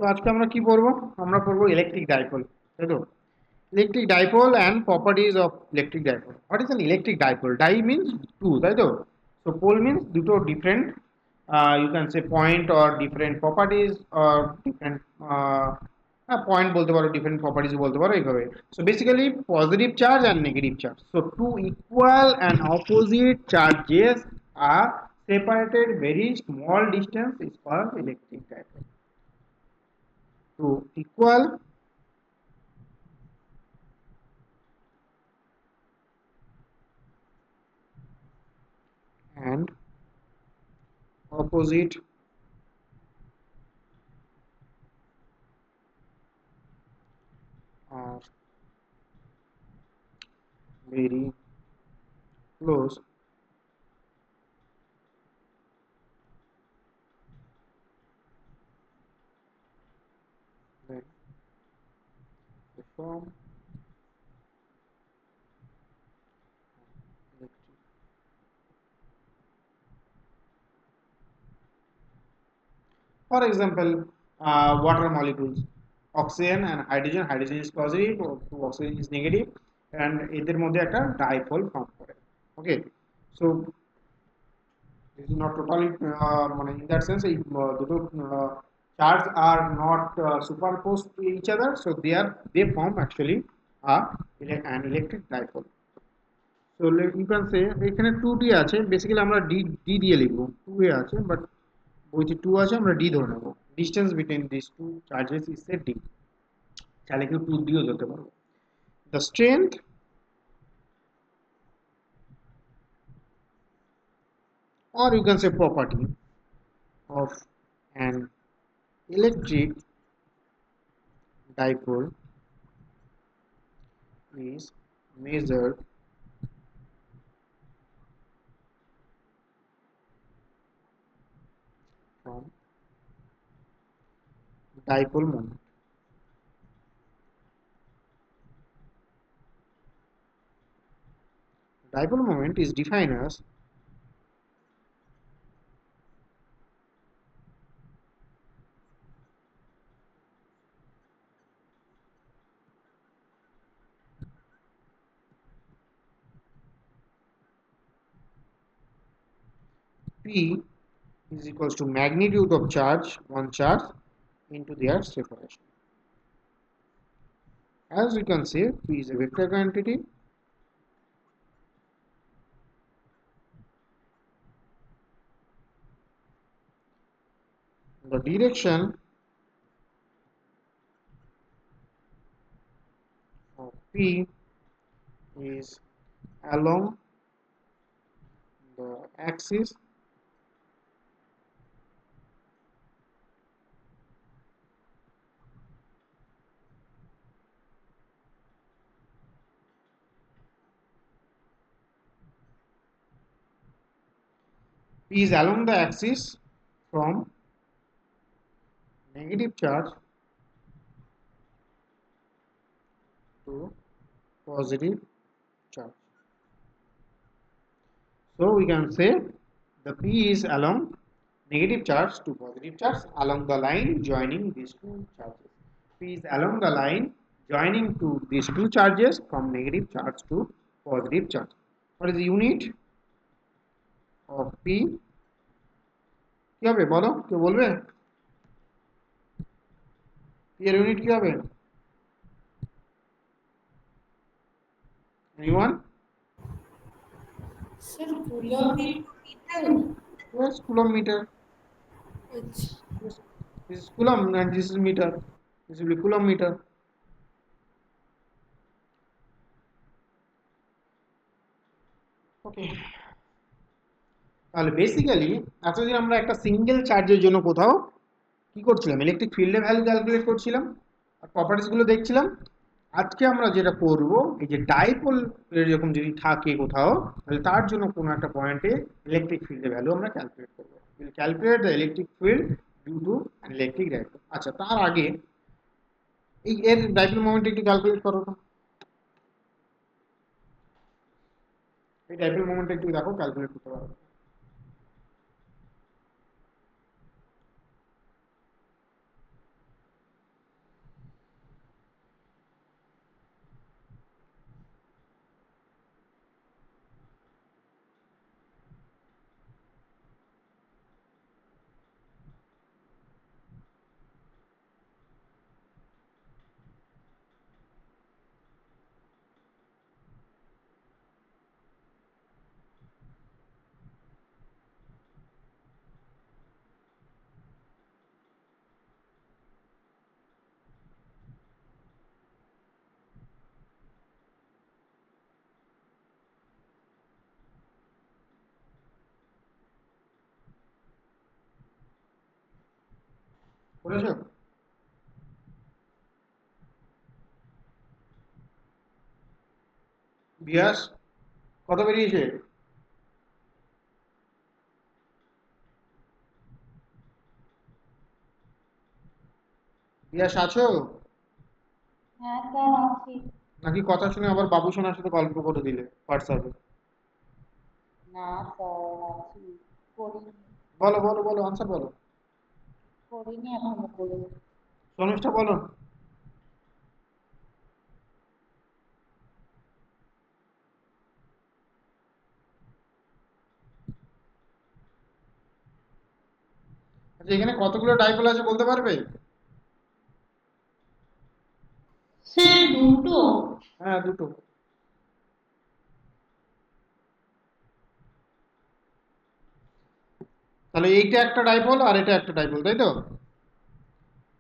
তো আজকে আমরা কি পড়বো? আমরা পড়বো ইলেকট্রিক ডাইপোল, তাই তো? Electric dipole and properties of electric dipole. What is an electric dipole? Di means two, তাই তো? সো পোল মিন্স দুটো different, you can say point or different properties or different, point বলতে পারো, different properties বলতে পারো, এইভাবে। So basically positive charge and negative charge, so two equal and opposite charges আর separated very small distance is called electric dipole. To equal and opposite are very close, then they form electric. For example, water molecules, oxygen and hydrogen. Hydrogen is positive, oxygen is negative, and এদের মধ্যে একটা dipole form করে। ওকে, so this is not totally মানে in that sense এই দুটো charge are not superposed to each other, so they form actually a an electric dipole. So you can say এখানে 2D আছে, basically আমরা D দিয়ে লিখবো, 2A আছে but ওই যে 2 আছে আমরা ডি ধরে নেবো। Distance between this two charges is say D, চাইলে কেউ 2 দিয়েও ধরতে পারবো। The strength or you can say property of an electric dipole is measured from dipole moment. Dipole moment is defined as P is equals to magnitude of charge, one charge, into their separation. As you can see, P is a vector quantity. The direction of P is along the axis P is along the axis from negative charge to positive charge. So we can say the P is along negative charge to positive charge along the line joining these two charges. P is along the line joining to these two charges from negative charge to positive charge. What is the unit of P? কি হবে বলো, কেউ বলবে? P এর unit কি হবে? Anyone? Sir, coulomb into meter. Yes, coulomb meter. Which Yes. This is coulomb and this is meter. This will be coulomb meter. Okay. তাহলে basically এতদিন আমরা একটা সিঙ্গেল চার্জের জন্য কোথাও কি করছিলাম, ইলেকট্রিক ফিল্ডের ভ্যালু ক্যালকুলেট করছিলাম আর প্রপার্টিস গুলো দেখছিলাম। আজকে আমরা যেটা করব, এই যে ডাইপোল এরকম যদি থাকে কোথাও, তাহলে তার জন্য কোনো একটা পয়েন্টে ইলেকট্রিক ফিল্ডের ভ্যালু আমরা ক্যালকুলেট করবো। Calculate the electric field due to an electric dipole. আচ্ছা, তার আগে এই এর ডাইপোল মোমেন্ট একটু ক্যালকুলেট করো তো। এই ডাইপোল মোমেন্ট একটু দেখো, ক্যালকুলেট করতে পারো। করেছো? বিয়াস কত বেরিয়েছে? বিয়াস আছো? হ্যাঁ স্যার আছি। নাকি কথা শুনে আবার বাবু সোনার সাথে গল্প করে দিলে হোয়াটসঅ্যাপে? না স্যার আছি। করিনি। বলো বলো বলো, আনসার বলো। করিনি এখনো করে। শর্মিষ্ঠা বলো। আচ্ছা, এখানে কতগুলো ডাইপোল আছে বলতে পারবে? স্যার দুটো। হ্যাঁ, দুটো। তাহলে এইটা একটা ডাইপোল আর এটা একটা ডাইপোল, তাই তো?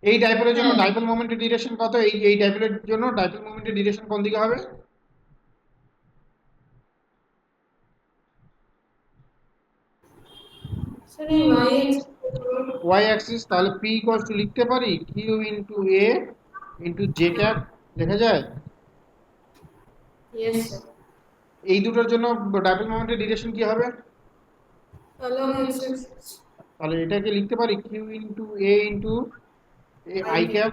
এই ডাইপোলের জন্য হ্যাঁ ডাইপোল মোমেন্টের ডিরেকশন কত? এই ডাইপোলের জন্য ডাইপোল মোমেন্টের ডিরেকশন কোন দিকে হবে? স্যার এই ওয়াই এক্স। Y axis. তাহলে পি ইকুয়ালস টু লিখতে পারি Q into A into J cap, লেখা যায়? Yes sir. এই দুটোর জন্য ডাইপোল মোমেন্টের ডিরেকশন কি হবে? Along X axis. তাহলে এটাকে লিখতে পারি Q into A into A I I cap. Cap.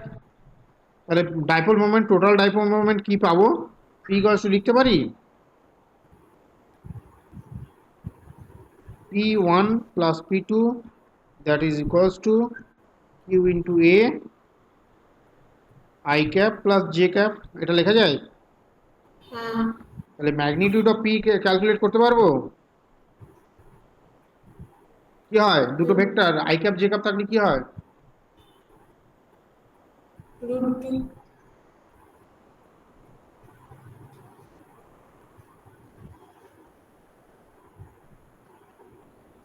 তাহলে dipole moment, total dipole moment কি পাবো? পি ইকুয়ালস টু লিখতে পারি P1 plus P2, that is equals to Q into A I cap plus J cap, এটা লেখা যায়? হ্যাঁ। তাহলে ম্যাগনিটিউড অফ P ক্যালকুলেট করতে পারবো? কি হয়, দুটো vector I cap J cap থাকলে কি হয়? Root two.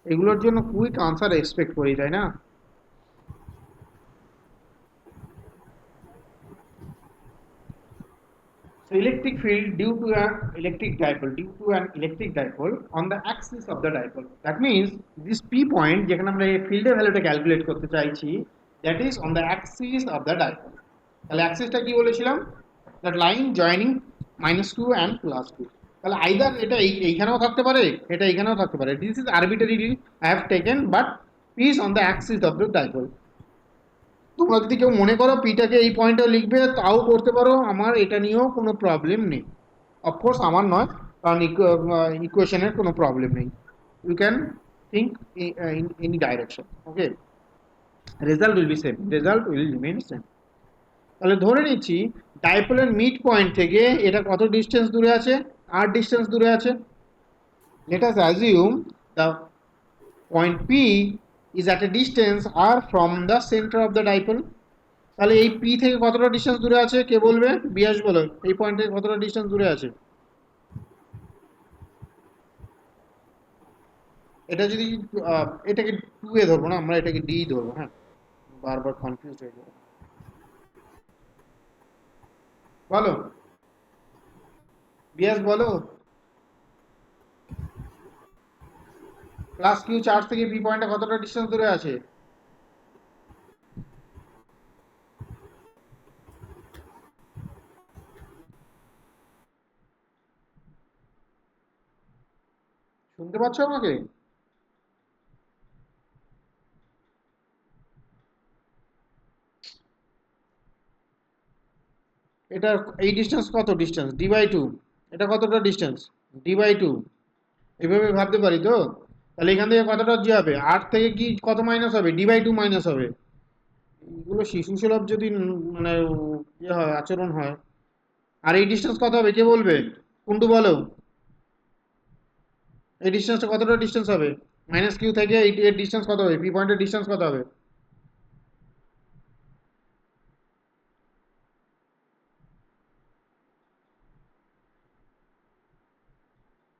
এগুলোর জন্য কুইক আনসার এক্সপেক্ট করি, তাই না? So electric field due to an electric dipole on the axis of the dipole. That means this P point যেখানে আমরা এই ফিল্ডের ভ্যালুটা ক্যালকুলেট করতে চাইছি, that is on the axis of the dipole. তাহলে অ্যাক্সিসটা কি বলেছিলাম? That line joining -2 and +2. তাহলে আইদার এটা এইখানেও থাকতে পারে, এটা এইখানেও থাকতে পারে. This is arbitrarily I have taken, but P is on the axis of the dipole. তোমরা যদি কেউ মনে করো পিটাকে এই পয়েন্টে লিখবে, তাও করতে পারো, আমার এটা নিয়েও কোনো প্রবলেম নেই। অফকোর্স আমার নয়, কারণ ইকুয়েশনের কোনো প্রবলেম নেই। You can think in any direction, okay. Result will be same, result will remain same. তাহলে ধরে নিচ্ছি ডাইপোলের মিড পয়েন্ট থেকে এটা কত ডিস্টেন্স দূরে আছে? আর ডিস্টেন্স দূরে আছে। Late us assume the point P is at a distance are from the centre of the dipole. তাহলে এই পি থেকে কতটা ডিস্টেন্স দূরে আছে কে বলবে? বিয়াস বলো, এই পয়েন্ট থেকে কতটা ডিস্টেন্স দূরে আছে? এটা যদি এটাকে 2 এ ধরবো না, আমরা এটাকে ডি ধরবো, হ্যাঁ, বারবার কনফিউজ হয়ে যাবো। বলো বিয়াস বলো। প্লাস কিউ চার্জ থেকে বি পয়েন্টে কতটা ডিস্টেন্স দূরে আছে? শুনতে পাচ্ছ আমাকে? এটা এই ডিস্টেন্স কত ডিস্টেন্স? ডি/2। এটা কতটা ডিস্টেন্স? ডি/2। এভাবে ভাবতে পারি তো? তাহলে এখান থেকে কতটা জি হবে? 8 থেকে কি কত মাইনাস হবে? ডি/2 মাইনাস হবে। এগুলো শিশু সুলভ যদি মানে ইয়ে হয়, আচরণ হয়। আর এই ডিস্টেন্স কত হবে কে বলবে? কুন্টু বলো, এই ডিস্টেন্সটা কতটা ডিস্টেন্স হবে? মাইনাস কিউ থেকে এর ডিস্টেন্স কত হবে? পি পয়েন্টের ডিস্টেন্স কত হবে?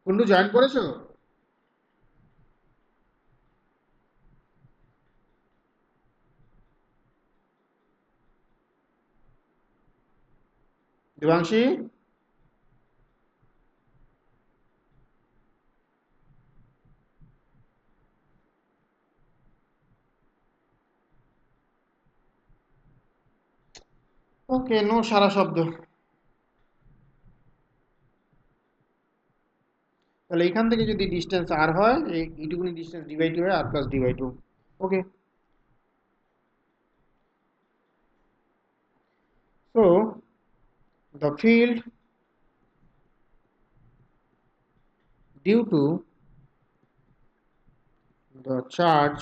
কুন্টু জয়েন করেছো? দেবাংশী? ওকে, নো সারা শব্দ। তাহলে এখান থেকে যদি ডিস্টেন্স আর হয়, এইটুকুনি ডিস্টেন্স ডি/2 হয়, আর plus D. Okay, so the field due to the charge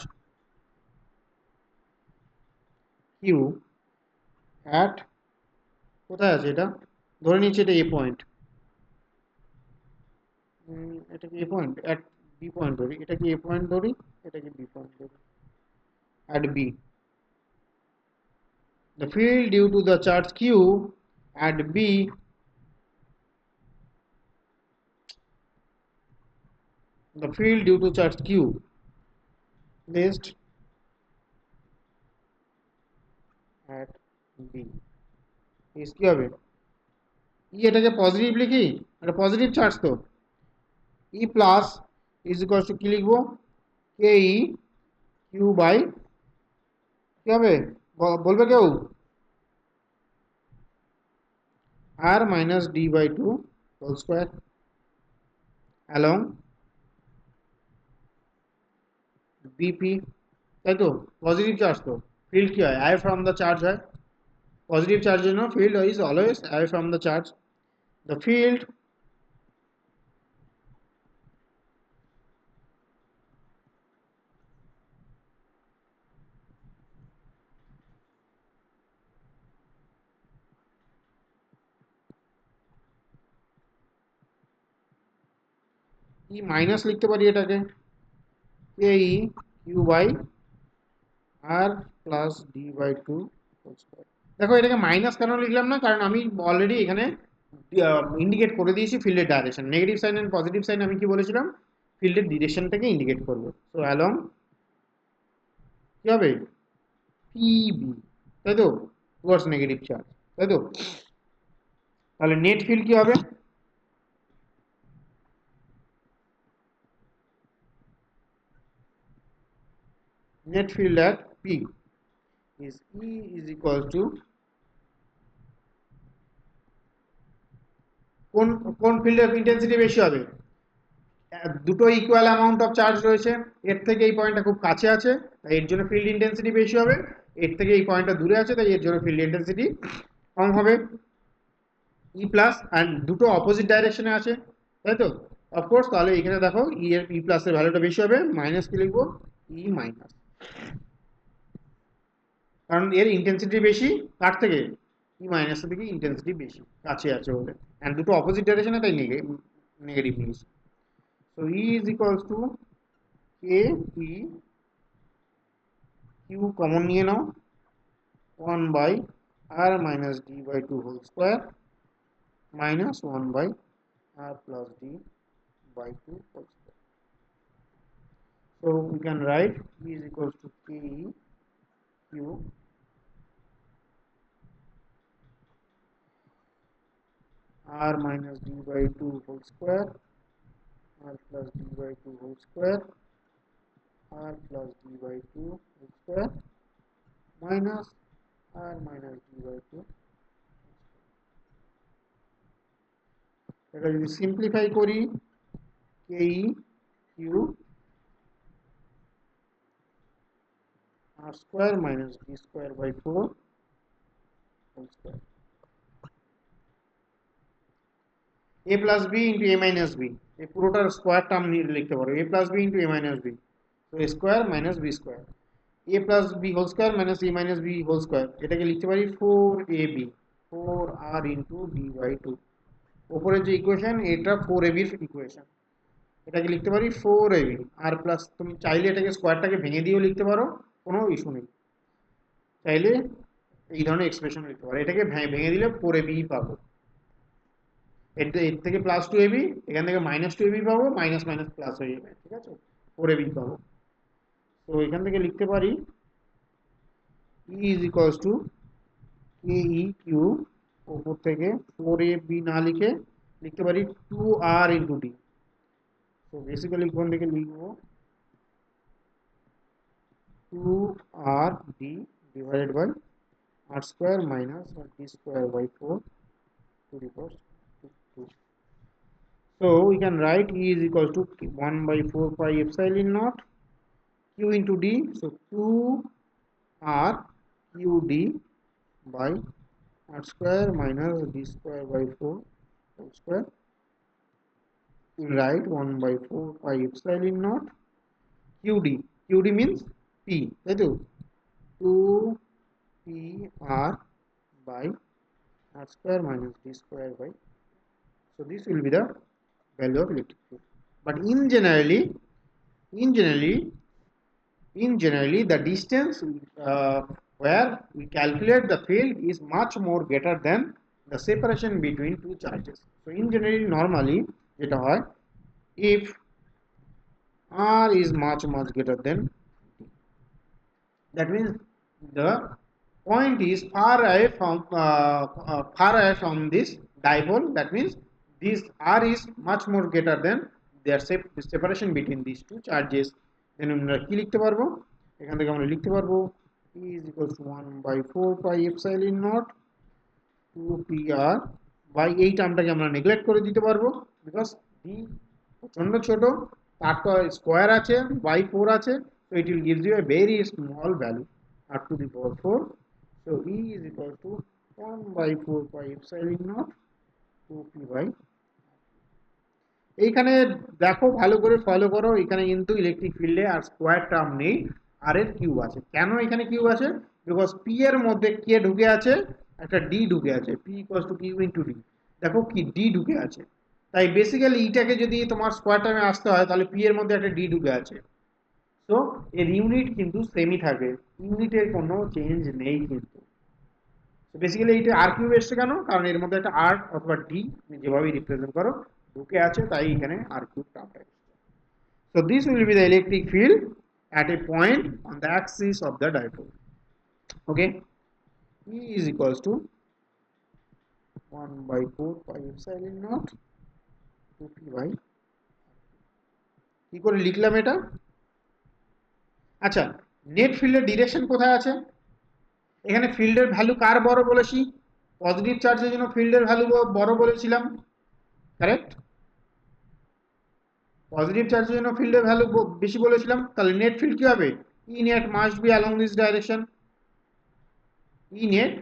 q at, কোথায় আছে এটা, ধরে নিচ্ছি এটা এ পয়েন্ট, এটাকে A point, at B point ধরি, এটাকে এ পয়েন্ট ধরি, এটাকে বি পয়েন্ট ধরি, at B, the field due to the charge q at b, the field due to charge q placed at b is কি হবে, এটাকে positive লিখি, এটা পজিটিভ চার্জ তো, ই প্লাস ইজ ইকুয়াল টু কি লিখবো, কে ই কিউ বাই, কি হবে বলবে কেউ, আর minus ডি/2 whole square along BP, তাই তো, পজিটিভ চার্জ তো, ফিল্ড কি হয়, অ্যাওয়ে ফ্রম দ্য চার্জ হয়, পজিটিভ চার্জের জন্য field is always away from the charge, the field E minus লিখতে পারি এটাকে, K E Q by R plus ডি/2 whole square. দেখো এটাকে মাইনাস কেন লিখলাম না, কারণ আমি অলরেডি এখানে ইন্ডিকেট করে দিয়েছি ফিল্ডের direction, negative sign and positive sign আমি কি বলেছিলাম, ফিল্ডের ডিরেকশন থেকে ইন্ডিকেট করবো, সো অ্যালং কি হবে পিবি, তাই তো, টুয়ার্ডস নেগেটিভ চার্জ, তাই তো, তাহলে নেট ফিল্ড কি হবে, net field at P is E is equal to কোন কোন ফিল্ডের ইন্টেন্সিটি বেশি হবে, দুটো ইকুয়াল অ্যামাউন্ট অফ চার্জ রয়েছে, এর থেকে এই পয়েন্টটা খুব কাছে আছে তাই এর জন্য ফিল্ড ইন্টেন্সিটি বেশি হবে, এর থেকে এই পয়েন্টটা দূরে আছে তাই এর জন্য ফিল্ড ইন্টেন্সিটি কম হবে, ই প্লাস, অ্যান্ড দুটো অপোজিট ডাইরেকশনে আছে, তাই তো, অফকোর্স, তাহলে এখানে দেখো ই এর ই প্লাসের ভ্যালুটা বেশি হবে, মাইনাস কি লিখবো, ই মাইনাস, কারণ এর ইন্টেন্সিটি বেশি, কার থেকে, ই মাইনাসের থেকে ইন্টেন্সিটি বেশি, কাছে আছে বলে, অ্যান্ড দুটো অপোজিট ডাইরেকশনে তাই নেগেটিভ নিয়েছি, so E is equals to k E q common নিয়ে নাও, 1 by r minus ডি/2 whole square minus 1 by R plus ডি/2 whole square, so we can write E is equals to K E Q R minus D/2 whole square R plus D/2 whole square R plus D/2 whole square minus R minus D/2, এটা যদি simplify করি, K E Q R square minus D square by 4 whole square, a plus b into a minus b, এই পুরোটার square term লিখতে পারো, a plus b into a minus b, so a square minus b square, a plus b whole square minus a minus b whole square, এটাকে লিখতে পারি 4ab 4r into d/2, উপরে যে equation এটা 4ab এর equation, এটাকে লিখতে পারি 4ab, আর প্লাস তুমি চাইলে এটাকে স্কোয়ারটাকে ভেঙে দিয়েও লিখতে পারো, কোনো ইস্যু নেই, চাইলে এই ধরনের এক্সপ্রেশন লিখতে পারো, এটাকে ভেঙে দিলে 4ab পাবো, এর থেকে প্লাস 2ab, এখান থেকে মাইনাস 2ab পাবো, মাইনাস মাইনাস প্লাস হয়ে যাবে, ঠিক আছে, 4ab পাবো, তো এখান থেকে লিখতে পারি E is equals to K E Q, উপর থেকে 4ab না লিখে লিখতে পারি 2r into d, তো বেসিক্যালি কোন থেকে লিখবো 2r d divided by r square minus d square by 4 to the power 2. So we can write E is equal to 1 by 4 pi epsilon naught q into d. So 2 r q d by r square minus d square by 4 whole square. We write 1 by 4 pi epsilon naught qd. Qd means p, তাই তো 2 p r by r square minus d square by. So this will be the value of electric field. But in generally, the distance where we calculate the field is much more greater than the separation between two charges. So in generally, normally, যেটা হয়, if r is much greater than, that means the point is far away from this dipole. That means this r is much more greater than their separation between these two charges. Then আমরা কি লিখতে পারবো, এখান থেকে আমরা লিখতে পারবো E is equal to 1 by 4 pi epsilon naught 2 pr by এই টার্মটাকে আমরা নেগলেক্ট করে দিতে পারবো বিকজ d প্রচন্ড ছোট, তার তো স্কোয়ার আছে বাই 4 আছে, so it will gives you a very small value r to the power 4. So E is equal to 1 by 4 pi epsilon naught 2 p by. এইখানে দেখো ভালো করে ফলো করো, এখানে কিন্তু ইলেকট্রিক ফিল্ডে আর স্কোয়ার টার্ম নেই, আর এর কিউব আছে। কেন এখানে কিউব আছে? বিকজ পি এর মধ্যে কে ঢুকে আছে, একটা ডি ঢুকে আছে, P equals to Q into D. দেখো কি ডি ঢুকে আছে, তাই বেসিক্যালি ইটাকে যদি তোমার স্কোয়ার টার্মে আসতে হয় তাহলে পি এর মধ্যে একটা ডি ঢুকে আছে। তো এর ইউনিট কিন্তু সেমই থাকে, ইউনিটের কোনো চেঞ্জ নেই কিন্তু। বেসিক্যালি এটা আর কিউব এসছে কেন, কারণ এর মধ্যে একটা আর অথবা ডি যেভাবে রিপ্রেজেন্ট করো ঢুকে আছে, তাই এখানে আর কিউব টার্মটা এসছে। So this will be the electric field at a point on the axis of the dipole. Okay, E is equals to 1 by 4 pi epsilon naught 2 p by. কি করে লিখলাম এটা? আচ্ছা, নেট ফিল্ডের ডিরেকশন কোথায় আছে? এখানে ফিল্ডের ভ্যালু কার বড় বলেছি? পজিটিভ চার্জের জন্য ফিল্ডের ভ্যালু বড় বলেছিলাম, কারেক্ট? পজিটিভ চার্জের জন্য ফিল্ডের ভ্যালু বেশি বলেছিলাম, তাহলে নেট ফিল্ড কি হবে? E net must be along this direction. E net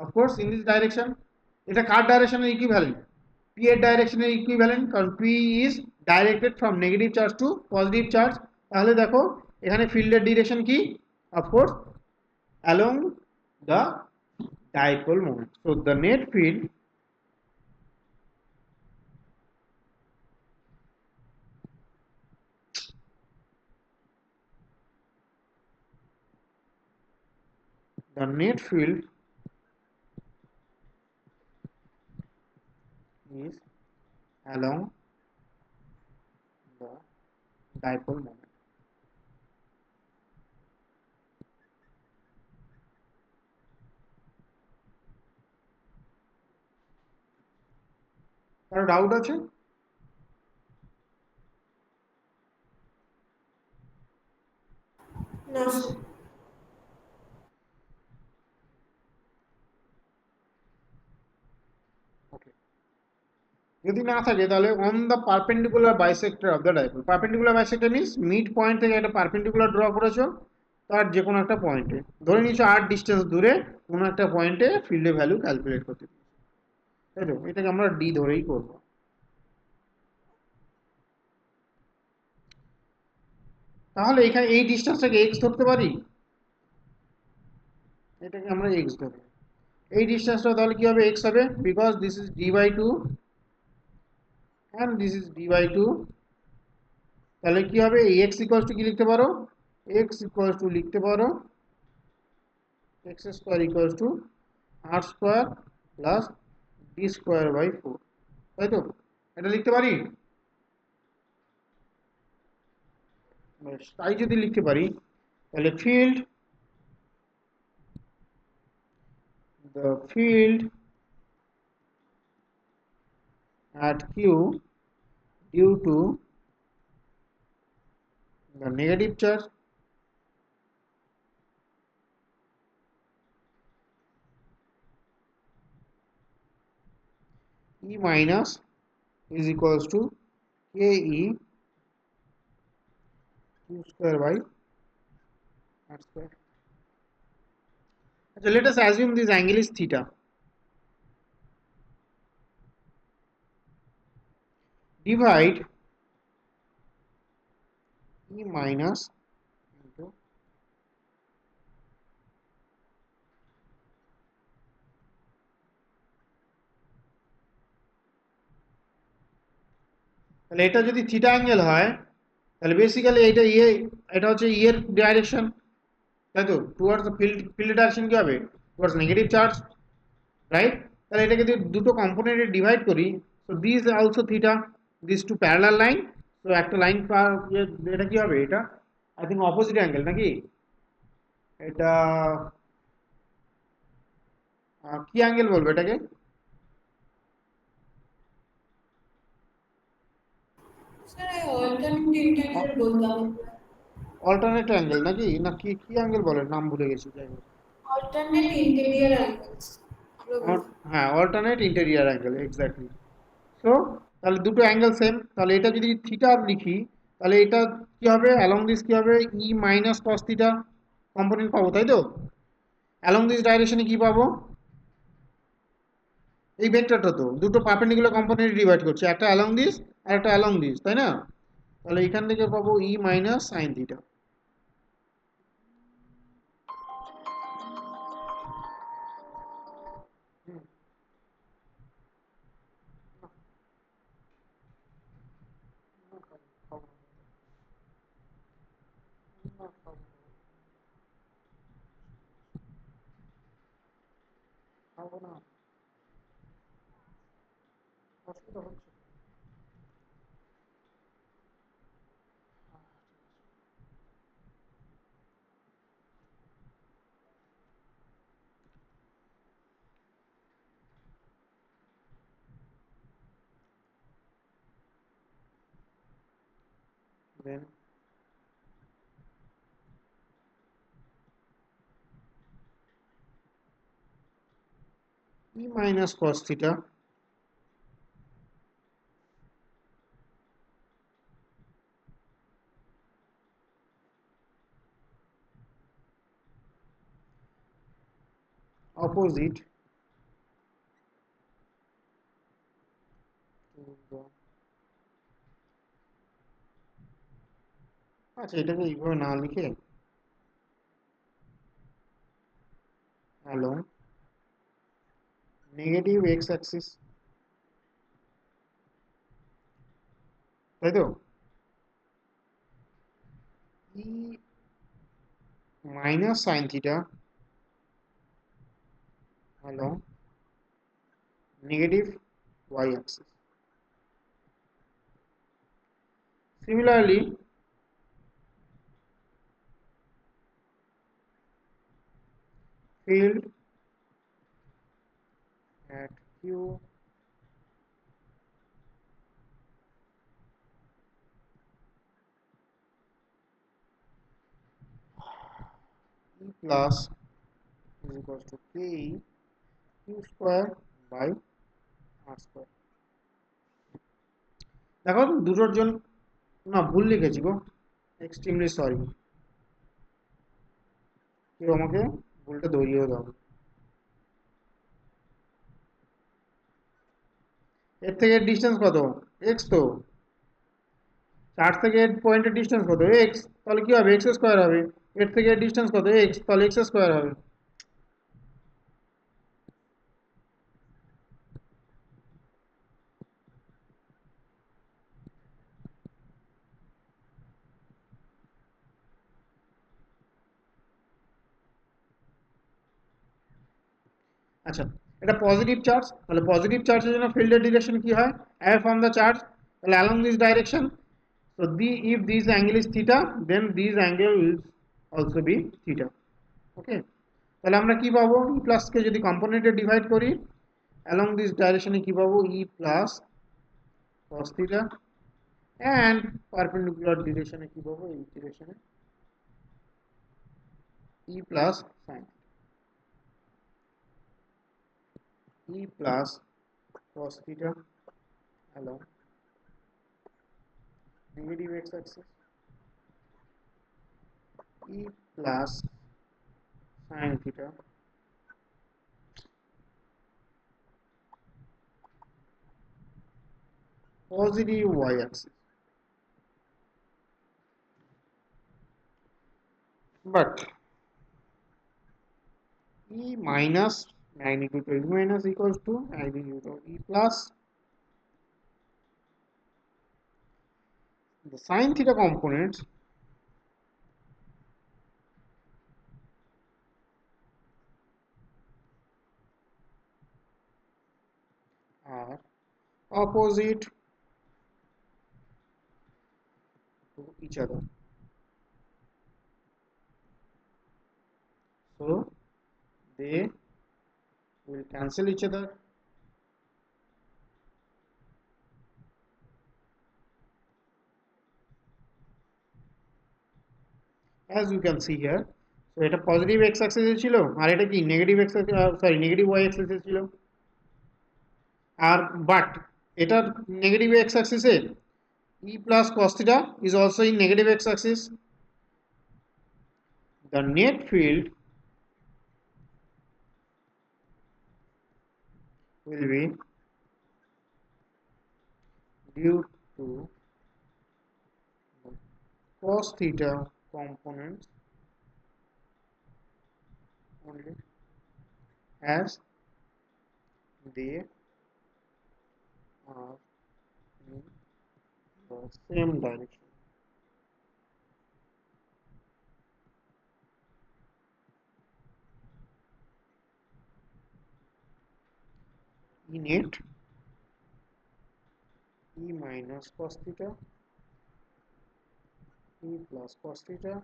of course in this direction. এটা কার ডাইরেকশনের ইকুইভ্যালেন্ট? পি এর ডাইরেকশনের ইকুইভ্যালেন্ট, কারণ p is directed from negative charge to positive charge. তাহলে দেখো এখানে ফিল্ডের ডিরেকশন কি? Of course along the dipole moment. So the net field is along the dipole moment. কারো ডাউট আছে? No, sir. ওকে, যদি না থাকে তাহলে on the perpendicular bisector of the dipole. Perpendicular bisector means mid point থেকে একটা perpendicular draw করেছো, তার যে কোনো একটা পয়েন্টে ধরে নিয়েছো আর ডিস্টেন্স দূরে কোনো একটা পয়েন্টে ফিল্ডের ভ্যালু ক্যালকুলেট করতে, তাই তো? এটাকে আমরা ডি ধরেই করবো। তাহলে এখানে এই ডিস্টেন্সটাকে এক্স ধরতে পারি, এটাকে আমরা এক্স ধরবো। এই ডিস্টেন্সটা তাহলে কি হবে? এক্স হবে, because this is D by two and this is d by 2। তাহলে কি হবে? x ইকুয়ালস টু কি লিখতে পারো? x ইকুয়ালস টু লিখতে পারো x square equals to r square plus d square by 4, তাই তো? এটা লিখতে পারি? তাই যদি লিখতে পারি তাহলে the field at q due to the negative charge E minus is equals to ke q square by r square. So let us assume this angle is theta. Divide E minus into তাহলে এটা যদি theta angle হয় তাহলে basically এটা হচ্ছে এর direction, তাই তো? টুয়ার্ডস দ্য ফিল্ড ডাইরেকশন কি হবে? Towards negative charge, right? তাহলে এটাকে যদি দুটো কম্পোনেন্টে ডিভাইড করি, so this also theta, this two parallel line, সো একটা লাইন এটা কি হবে? এটা আই থিঙ্ক অপোজিট অ্যাঙ্গেল নাকি? এটা কি অ্যাঙ্গেল বলবো এটাকে? স্যার অল্টারনেট ইন্টারিয়র বলতাম। অল্টারনেট অ্যাঙ্গেল নাকি, না কি কি অ্যাঙ্গেল বলে, নাম ভুলে গেছি, যাই হোক। অল্টারনেট ইন্টেরিয়র অ্যাঙ্গেলস আমরা বলতাম। হ্যাঁ, alternate interior angle, exactly. So তাহলে দুটো অ্যাঙ্গেল সেম, তাহলে এটা যদি থিটা লিখি তাহলে এটা কি হবে? অ্যালং দিস কি হবে? ই মাইনাস কস থিটা কম্পোনেন্ট পাবো, তাই তো? অ্যালং দিস ডাইরেকশনে কি পাবো? এই ভেক্টরটা তো দুটো পারপেন্ডিকুলার কম্পোনেন্ট ডিভাইড করছে, একটা অ্যালং দিস আর একটা অ্যালং দিস, তাই না? তাহলে এখান থেকে পাবো E minus sine theta. Then E minus cos theta opposite to the, আচ্ছা এটাকে এইভাবে না লিখে along নেগেটিভ এক্স অ্যাক্সিস, তাই তো? E minus sine theta along negative y axis. Similarly, field at q e plus is equals to k q square by r square. দেখো দুটোর জন্য, না ভুল লিখেছি গো, এক্সট্রিমলি সরি, কেউ আমাকে ভুলটা ধরিয়েও দাও। এর থেকে ডিস্টেন্স কত? এক্স তো, 4 থেকে এর পয়েন্টের ডিস্টেন্স কত? এক্স, তাহলে কি হবে? এক্স স্কোয়ার হবে। এর থেকে এর ডিস্টেন্স কত? এক্স, তাহলে এক্স স্কোয়ার হবে। আচ্ছা, এটা পজিটিভ চার্জ, তাহলে পজিটিভ চার্জের জন্য ফিল্ডের ডিরেকশন কি হয়? অ্যাওয়ে ফ্রম দ্য চার্জ, তাহলে along this direction, so if this angle is theta then this angle will also be theta. Okay, তাহলে আমরা কি পাবো? ই প্লাস কে যদি কম্পোনেন্টে ডিভাইড করি অ্যালং দিস ডাইরেকশনে কি পাবো? E plus cos theta, and perpendicular ডিরেকশনে কি পাবো? এই ডিরেকশনে E plus sine, E plus cos theta along negative x-axis, e plus sin theta positive y-axis. But e minus magnitude of e minus equals to magnitude of e plus the sin theta components are opposite to each other. So they will cancel each other. As you can see here, so এটা positive x অ্যাক্সিসে ছিল আর এটা কি negative x sorry negative y অ্যাক্সিসে ছিল আর but এটার নেগেটিভ এক্স অ্যাক্সিসে e plus cos theta is also in negative x axis. The net field will be due to the cos theta components only as they are in the same direction. E net e minus cos theta e plus cos theta,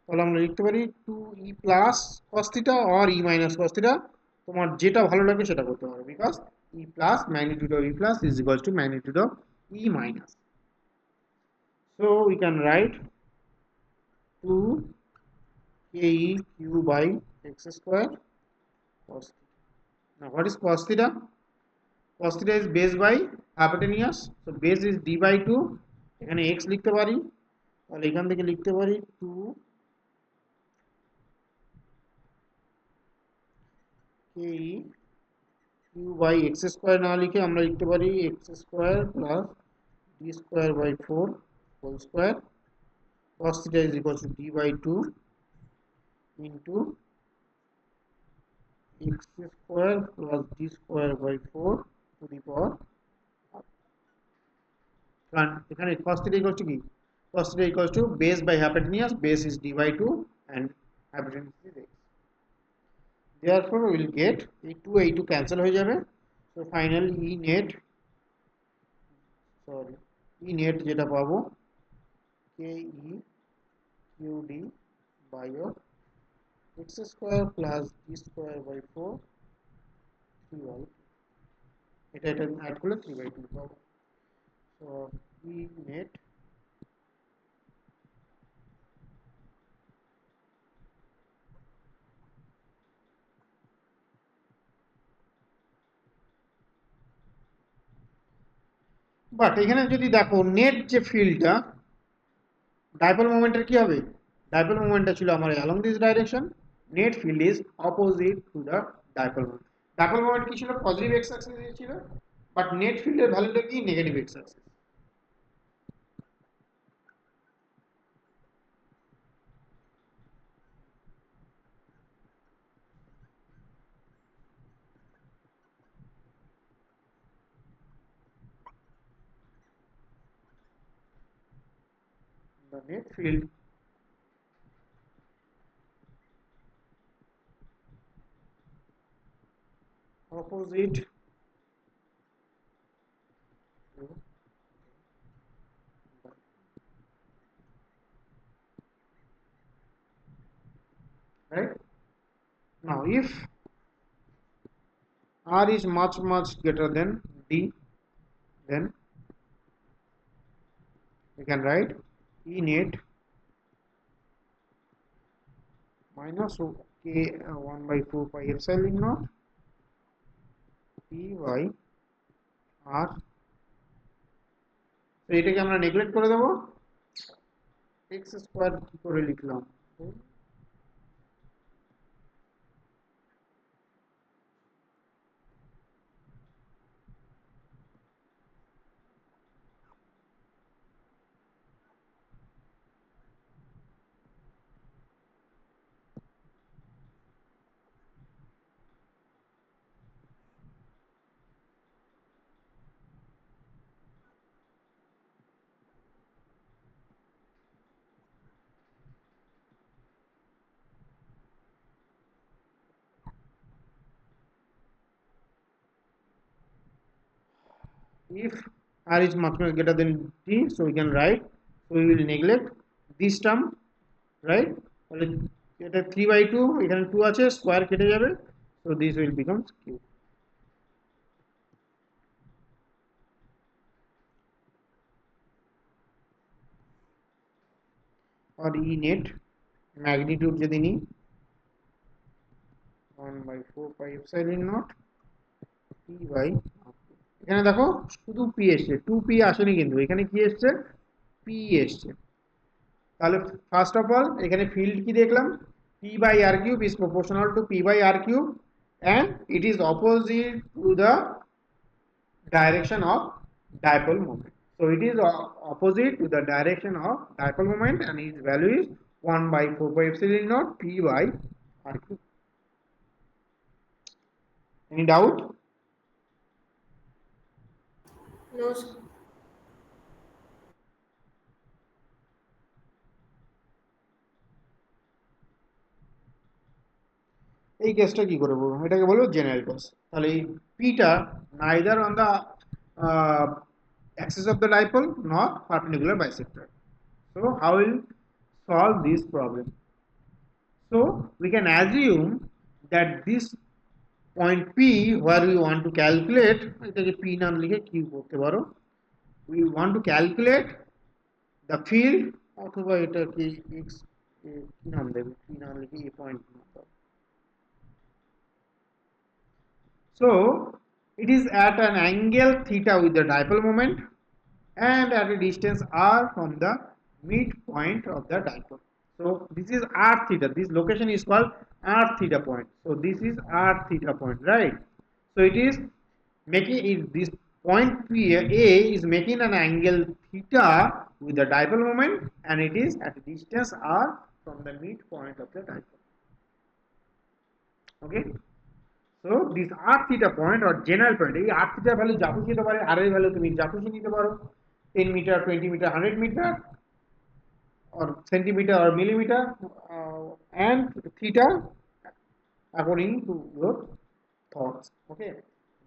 তাহলে আমরা লিখতে পারি 2e plus cos theta or e minus cos theta, তোমার যেটা ভালো লাগে সেটা করতে পারো, because e plus magnitude of e plus is equals to magnitude of e minus. So we can write 2 ke q by x square cos theta. Now what is cos theta? Cos theta is base by hypotenuse, so base is d by 2, এখানে x লিখতে পারি, তাহলে এখান থেকে লিখতে পারি 2 ke q by x square না লিখে আমরা লিখতে পারি x square plus d square by 4 whole square. Cos theta is equal to d by 2 into x square plus d square by 4 to the power half. কারণ এখানে cos theta equals to কি? Cos theta equals to base by hypotenuse, base is d by 2 and hypotenuse is x. Therefore we will get a2 cancel হয়ে যাবে, so final e net যেটা পাবো ke qd by x square plus d square by 4 3y, এটা add করলে 3/2 পাবো. So e net but এখানে যদি দেখো নেট যে ফিল্ডটা ডাইপোল মোমেন্টের কি হবে, ডাইপোল মোমেন্টটা ছিল আমার along this direction, net field is opposite to the dipole moment. Dipole moment কি ছিল, পজিটিভ এক্স অ্যাক্সিসে ছিল, বাট নেট ফিল্ডের ভ্যালুটা কি, negative x Axis. The net field opposite to right. Now if r is much greater than d, then we can write e net minus k 1 by 4 pi epsilon naught by r, তো এটাকে আমরা neglect করে দেবো, x square কি করে লিখলাম, if r is much greater than t, so we can write, so we will neglect this term, right? তাহলে এটা 3/2, এখানে 2 আছে, স্কয়ার কেটে যাবে, so this will become cube, or E net magnitude যদি নিই 1/4 pi epsilon naught p by r, এখানে দেখো শুধু p এসছে, 2p আসেনি, কিন্তু এখানে কি এসছে, p এসছে। তাহলে ফার্স্ট অফ অল এখানে ফিল্ড কি দেখলাম, p by r cube is proportional to p by r cube and it is opposite to the direction of dipole moment. So it is opposite to the direction of dipole moment and its value is 1/4 pi epsilon naught p by r cube. Any doubt? No, sir. এই কেসটা কি করে বলবো, এটাকে বলবো general case. তাহলে এই পিটা neither on the axis of the dipole nor perpendicular bisector. So how will solve this problem? So we can assume that this point P where we want to calculate, এটাকে P নাম লিখে Q করতে পারো, we want to calculate the field, অথবা এটা কি x কি নাম দেবে, P নাম লিখে এই পয়েন্ট নাম দাও। So it is at an angle theta with the dipole moment and at a distance r from the midpoint of the dipole. So this is r theta. This location is called r theta point. So this is r theta point, right? So it is making it, this point P A is making an angle theta with the dipole moment and it is at a distance r from the midpoint of the dipole. Okay. So this r theta point or general point, এই r theta value যা খুশি হতে পারে, r এর value তুমি যা খুশি নিতে পারো, 10 metre, 20 metre, 100 metre, or centimeter or millimeter, and theta according to your thoughts. Okay,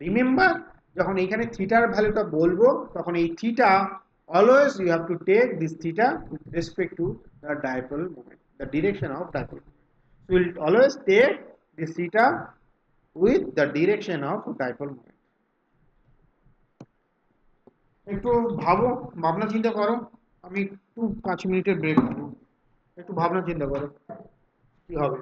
remember যখন এইখানে থিটার ভ্যালুটা বলবো তখন এই theta always you have to take this theta with respect to the dipole moment, the direction of dipole moment. So we will always take this theta with the direction of dipole moment. একটু ভাবো, ভাবনা চিন্তা করো, আমি একটু 5 মিনিটের break নেব, একটু ভাবনা চিন্তা করো কি হবে।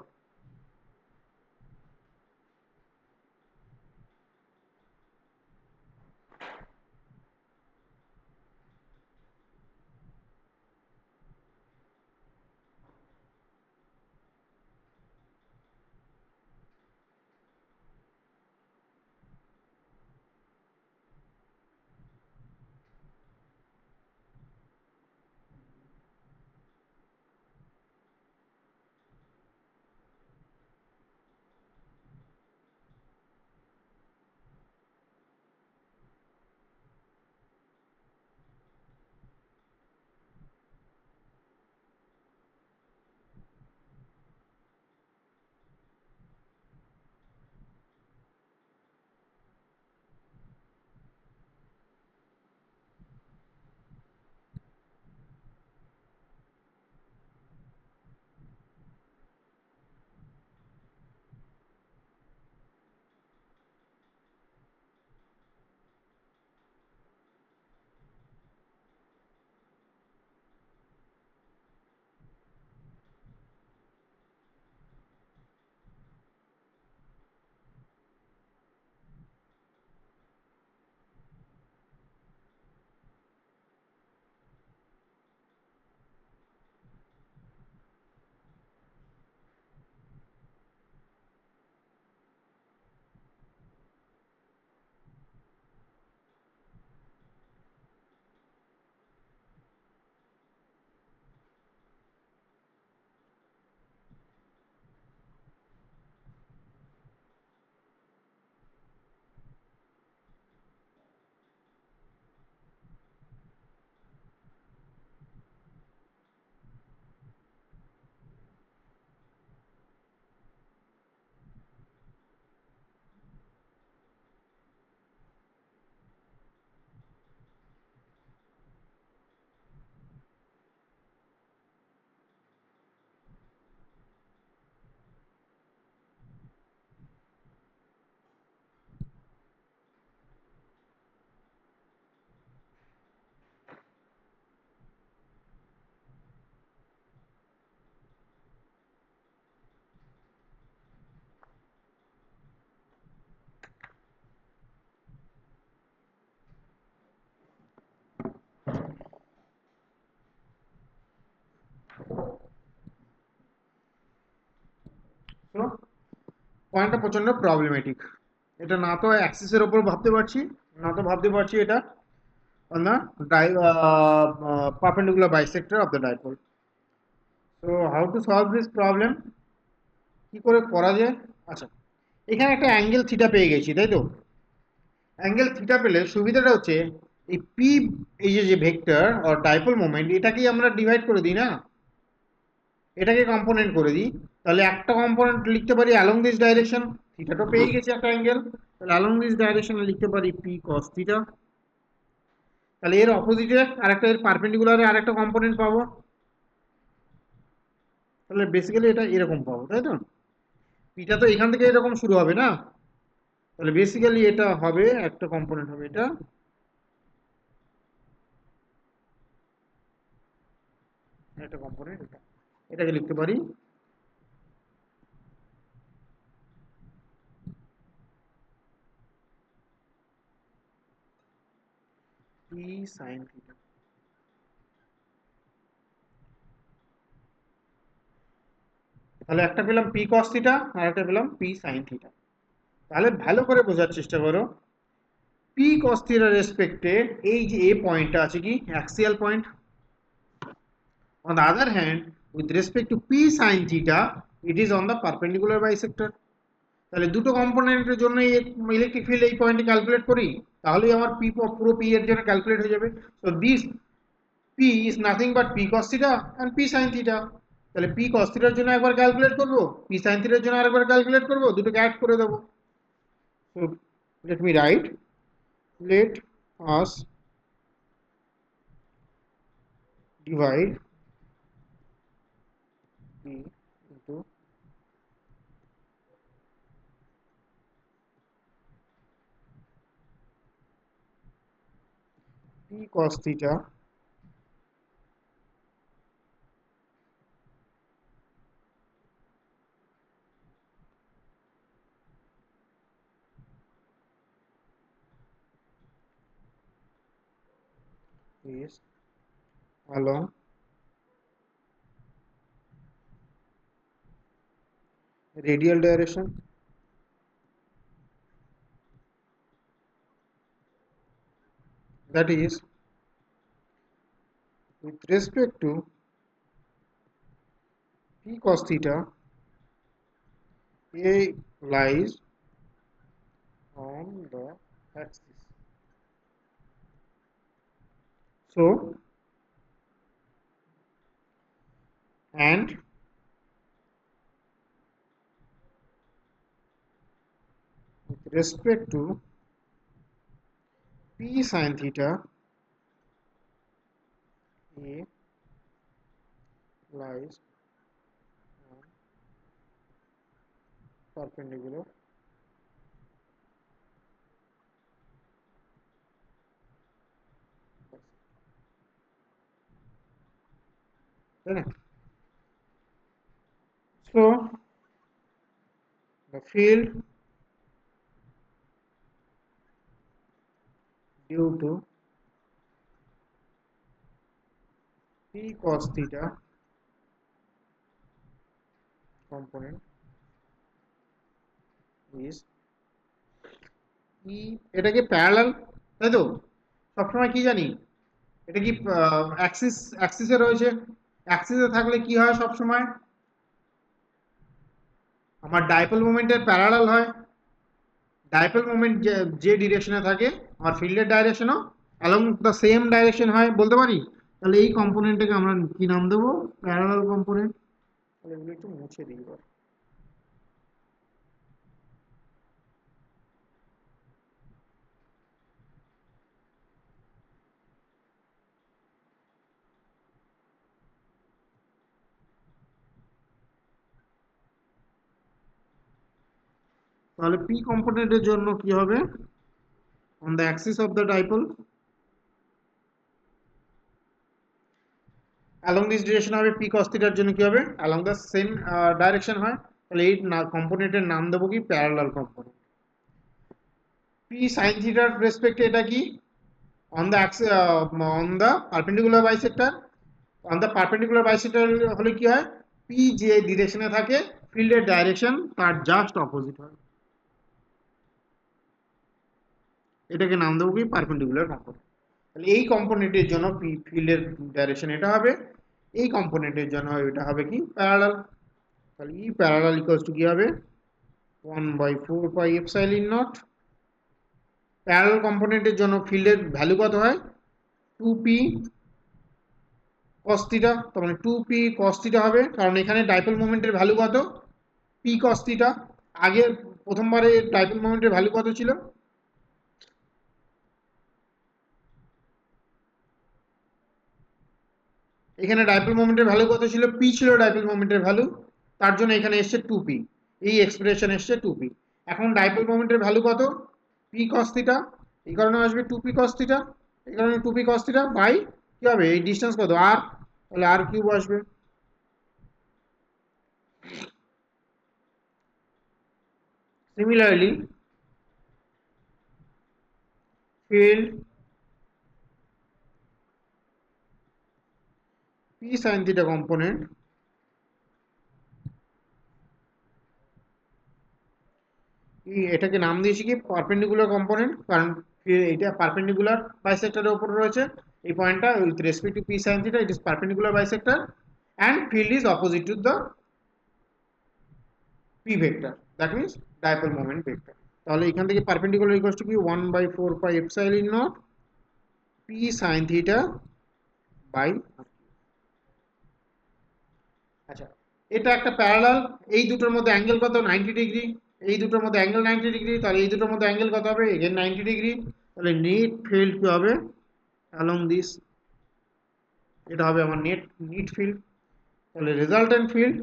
তো পয়েন্টটা প্রচন্ড প্রবলেমেটিক। এটা না তো অ্যাক্সিসের ওপর ভাবতে পারছি, না তো ভাবতে পারছি এটা on the perpendicular bisector of the dipole. So how to solve this problem? কি করে করা যায়? আচ্ছা, এখানে একটা অ্যাঙ্গেল থিটা পেয়ে গেছি, তাই তো? অ্যাঙ্গেল থিটা পেলে সুবিধাটা হচ্ছে এই পি, এই যে ভেক্টর অর ডাইপোল মোমেন্ট, এটাকেই আমরা ডিভাইড করে দিই না, এটাকে কম্পোনেন্ট করে দিই, তাহলে একটা কম্পোনেন্ট লিখতে পারি অ্যালং দিস ডাইরেকশন, থিটাটা পেয়ে গেছি একটা অ্যাঙ্গেল, তাহলে অ্যালং দিস ডাইরেকশনে লিখতে পারি পি কস থিটা। তাহলে এর অপোজিটে আরেকটা, এর পারপেন্ডিকুলারে আরেকটা কম্পোনেন্ট পাবো, তাহলে বেসিক্যালি এটা এরকম পাবো, তাই তো? পিটা তো এখান থেকে এরকম শুরু হবে না, তাহলে বেসিক্যালি এটা হবে একটা কম্পোনেন্ট হবে এটা, একটা কম্পোনেন্ট এটা, এটাকে লিখতে পারি পি সাইন থিটা। তাহলে একটা পেলাম পি কস থিটা আর একটা পেলাম পি সাইন থিটা। তাহলে ভালো করে বোঝার চেষ্টা করো, পি কস থিটার রেসপেক্টে এই যে এ পয়েন্টটা আছে কি axial point, on the other hand with respect to p sin theta it is on the perpendicular bisector। তাহলে দুটো কম্পোনেন্টের জন্য ইলেকট্রিক ফিল্ড এই পয়েন্টে ক্যালকুলেট করি, তাহলেই আমার পি পুরো পি এর জন্য ক্যালকুলেট হয়ে যাবে। So this P is nothing but P cos theta and P sine theta. তাহলে পি কস থিটার জন্য একবার ক্যালকুলেট করব, পি সাইন থিটার জন্য আরেকবার ক্যালকুলেট করব, দুটোকে অ্যাড করে দেবো। So let me right, let us divide p into p cos theta is along radial direction that is with respect to p cos theta a lies on the axis. So and with respect to p sin theta a lies on perpendicular correct. So the field due to p cos theta component is e, এটা কি parallel, তাই তো? সবসময় কি জানি, এটা কি অ্যাক্সিসে রয়েছে, অ্যাক্সিসে থাকলে কি হয় সব সময় আমার ডাইপোল মোমেন্টের প্যারালাল হয়, ডাইপোল মোমেন্ট যে ডিরেকশনে থাকে আমার ফিল্ডের ডাইরেকশনও অ্যালং দ্য সেম ডাইরেকশন হয় বলতে পারি। তাহলে এই কম্পোনেন্টটাকে আমরা কি নাম দেবো, প্যারালাল কম্পোনেন্ট। তাহলে এগুলো একটু মুছে দিই এবার। তাহলে পি কম্পোনেন্টের জন্য কি হবে, on the Axis of the dipole along this direction হবে, পি কস থিটার জন্য কি হবে অ্যালং দ্য সেম ডাইরেকশন হয়, তাহলে এই কম্পোনেন্টের নাম দেবো কি প্যারালাল কম্পোনেন্ট। পি সাইন থিটার রেসপেক্টে এটা কি on the on the perpendicular bisector, on the perpendicular bisector হলে কি হয়, পি যে ডিরেকশনে থাকে ফিল্ডের ডাইরেকশন তার জাস্ট অপোজিট হয়। এটাকে নাম দেবো কি পারপেন্ডিকুলার কম্পোনেন্ট। তাহলে এই কম্পোনেন্টের জন্য ফিল্ডের ডাইরেকশন এটা হবে, এই কম্পোনেন্টের জন্য এটা হবে কি প্যারালাল। তাহলে ই প্যারালাল ইকুয়ালস টু কি হবে 1/4 পাই এপসাইলন নট। প্যারালাল কম্পোনেন্টের জন্য ফিল্ডের ভ্যালু কত হয় 2p cos থিটা, তার মানে 2p cos থিটা হবে, কারণ এখানে ডাইপোল মোমেন্টের ভ্যালু কত p cos থিটা। আগে প্রথমবারে ডাইপোল মোমেন্টের ভ্যালু কত ছিল, এখানে ডাইপোল মোমেন্টের ভ্যালু কত ছিল, p ছিল ডাইপোল মোমেন্টের ভ্যালু, তার জন্য এখানে এসছে 2p, এই এক্সপ্রেশন এসছে 2p। এখন ডাইপোল মোমেন্টের ভ্যালু কত p cos থিটা, এই কারণে আসবে 2p cos থিটা, এই কারণে 2p cos থিটা বাই কি হবে এই ডিসটেন্স কত r, তাহলে r কিউব আসবে। Similarly field p sin theta component এটাকে নাম দিয়েছি কি পারপেন্ডিকুলার কম্পোনেন্ট, কারণ এটা পারপেন্ডিকুলার বাইসেক্টরের উপর রয়েছে, এই পয়েন্টটা with respect to p sin theta it is perpendicular bisector and field is opposite to the p vector, that means dipole moment vector। তাহলে এখান থেকে পারপেন্ডিকুলার ইকুয়ালস টু কি 1/4 pi epsilon not p sin theta by. আচ্ছা, এটা একটা parallel, এই দুটোর মধ্যে অ্যাঙ্গেল কত 90 ডিগ্রি, এই দুটোর মধ্যে অ্যাঙ্গেল 90 ডিগ্রি, তাহলে এই দুটোর মধ্যে অ্যাঙ্গেল কত হবে এগেন 90 ডিগ্রি। তাহলে নেট ফিল্ড কি হবে অ্যালং দিস, এটা হবে আমার নিট ফিল্ড। তাহলে resultant field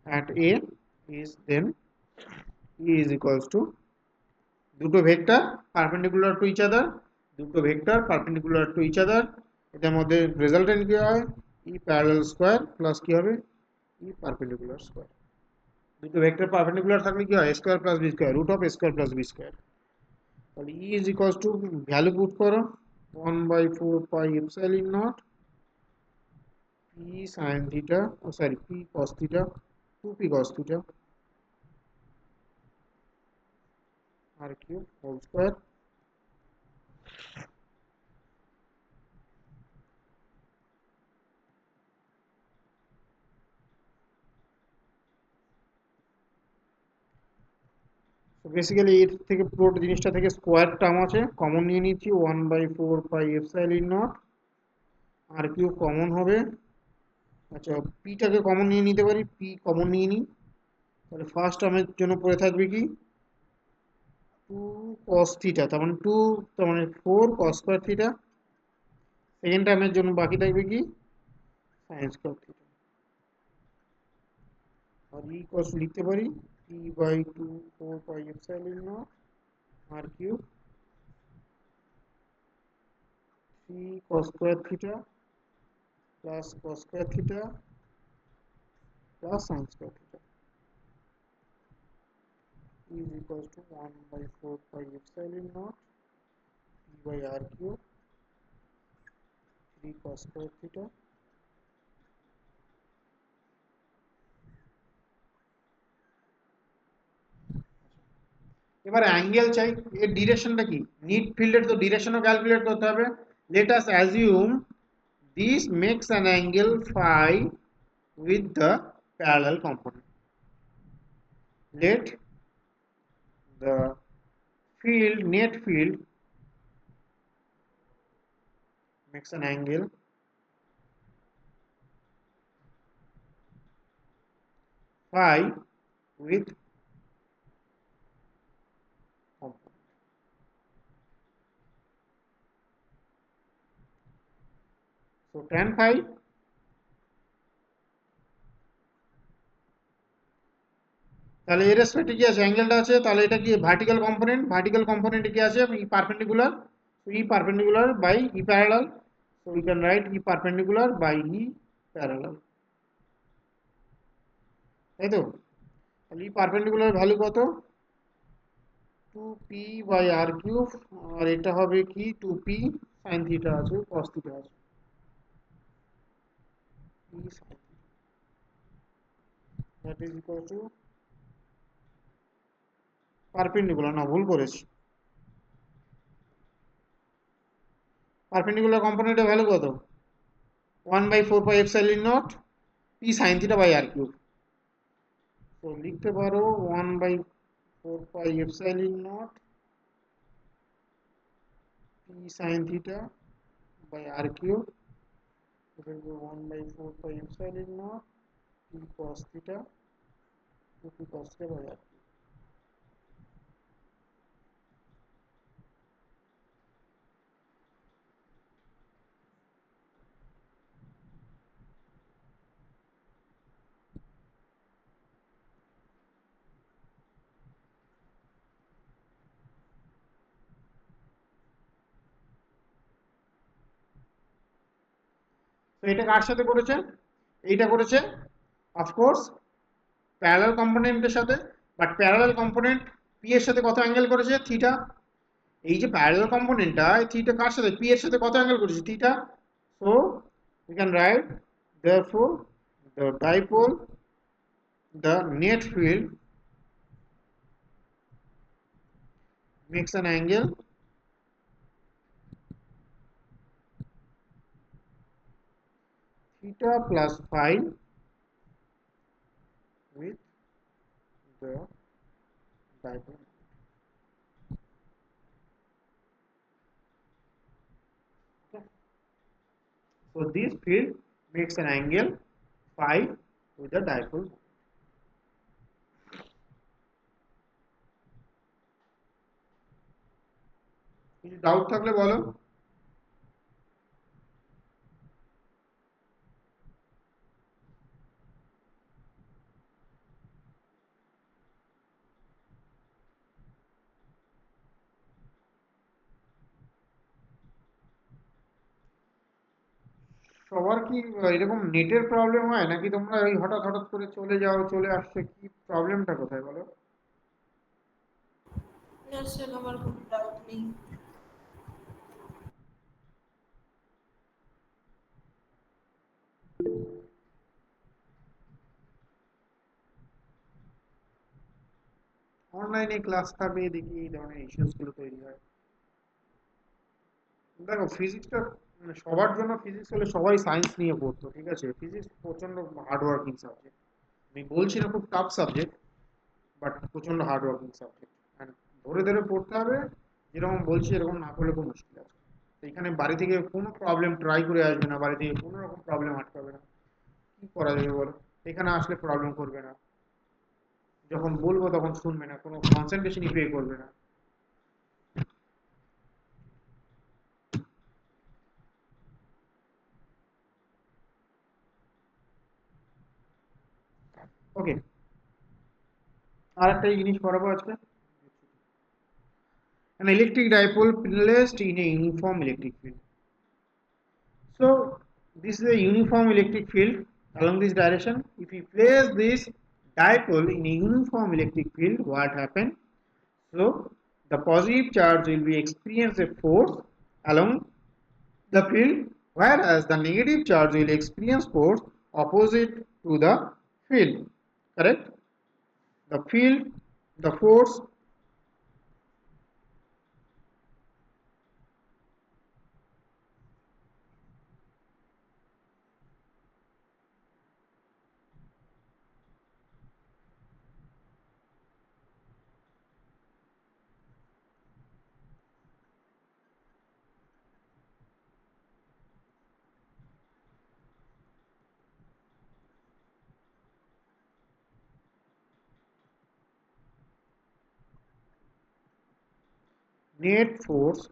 at A is then E is equals to দুটো vector perpendicular to each other, দুটো vector perpendicular to each other, এটার মধ্যে রেজাল্টেন্ট কি হয় ই প্যারালাল স্কয়ার প্লাস কি হবে ই পারপেন্ডিকুলার স্কয়ার। দুটো ভেক্টর পারপেন্ডিকুলার থাকলে কি হয় a square plus b square root of a square plus b square. তাহলে E is equals to value put করো 1/4 pi epsilon not p sin theta, oh sorry p cos theta, 2p cos theta r cube whole square। তো basically এর থেকে পুরো জিনিসটা থেকে square term আছে, common নিয়ে নিচ্ছি 1/4 পাই এপসাইলন নট, আর কিউ কমন হবে। আচ্ছা পিটাকে কমন নিয়ে নিতে পারি, পি কমন নিয়ে নিই, তাহলে ফার্স্ট টার্মের জন্য পড়ে থাকবে কি 2 cos থিটা, তার মানে 2 তার মানে 4 cos স্কয়ার থিটা। সেকেন্ড টার্মের জন্য বাকি থাকবে কি sin স্কয়ার থিটা, আর ই কস লিখতে পারি p/2 4 পাই এপসাইলন নট আর cube 3 cos square theta plus cos square theta plus sin square theta is equals to 1/4 pi epsilon naught p by r cube 3 cos square theta। এবার angle চাই, এর ডিরেকশনটা কি, NEET ফিল্ডের তো ডিরেকশনও calculate করতে হবে। Let us assume this makes an angle phi with the parallel component, let the field net field makes an angle phi with component। So tan phi তাহলে এর রেসপেক্টে কি আছে অ্যাঙ্গেলটা আছে, তাহলে এটা কি ভার্টিক্যাল কম্পোনেন্ট, ভার্টিক্যাল কম্পোনেন্টে কি আছে E perpendicular, so E perpendicular by E parallel, so we can write E perpendicular by E parallel, তাই তো। তাহলে ই পারপেন্ডিকুলার ভ্যালু কত 2p/r³ আর এটা হবে কি 2p sin থিটা আছে cos থিটা আছে p sin that is equal to perpendicular না ভুল করেছি পারপেন্ডিকুলার কম্পোনেন্টের ভ্যালু কত 1/4 pi epsilon naught p sin theta by r cube তো লিখতে পারো 1/4 pi epsilon naught p sin theta by r cube equal to 1/4 pi epsilon naught p cos theta 2p cos theta by r cube তো এটা কার সাথে করেছে এইটা করেছে of course parallel কম্পোনেন্টের সাথে বাট প্যারালাল কম্পোনেন্ট পি এর সাথে কত অ্যাঙ্গেল করেছে থিটা এই যে প্যারালাল কম্পোনেন্টটা থিটা কার সাথে পি এর সাথে কত অ্যাঙ্গেল করেছে theta so we can write therefore the dipole the net field makes an angle theta plus phi with the dipole. Okay. So this field makes an angle phi with the dipole. কিছু doubt থাকলে বলো সবার কি এরকম নেটের problem হয় নাকি তোমরা ওই হঠাৎ হঠাৎ করে চলে যাও চলে আসছে কি প্রবলেমটা কোথায় বলো না স্যার আমার কোনো ডাউট নেই অনলাইনে ক্লাস থাকবে দেখি এই ধরনের ইস্যুস গুলো তৈরি হয় দেখো ফিজিক্সটা সবার জন্য ফিজিক্স হলে সবাই সায়েন্স নিয়ে পড়তো ঠিক আছে ফিজিক্স প্রচন্ড হার্ড ওয়ার্কিং সাবজেক্ট আমি বলছি না খুব টাফ সাবজেক্ট বাট প্রচন্ড হার্ড ওয়ার্কিং সাবজেক্ট ধরে ধরে পড়তে হবে যেরকম বলছি এরকম না করলে খুব মুশকিল আছে তো এখানে বাড়ি থেকে কোনো প্রবলেম ট্রাই করে আসবে না বাড়ি থেকে কোনো রকম প্রবলেম আটকাবে না কি করা যাবে বলো এখানে আসলে প্রবলেম করবে না যখন বলবো তখন শুনবে না কোনো কনসেন্ট্রেশনই পে করবে না ওকে আর একটা জিনিস করাবো আজকে an electric dipole placed in a uniform electric field. So this is a uniform electric field along this direction. If we place this dipole in a uniform electric field, what happens? So the positive charge will be experience a force along the field, whereas the negative charge will experience force opposite to the field. Correct? The field, the force net force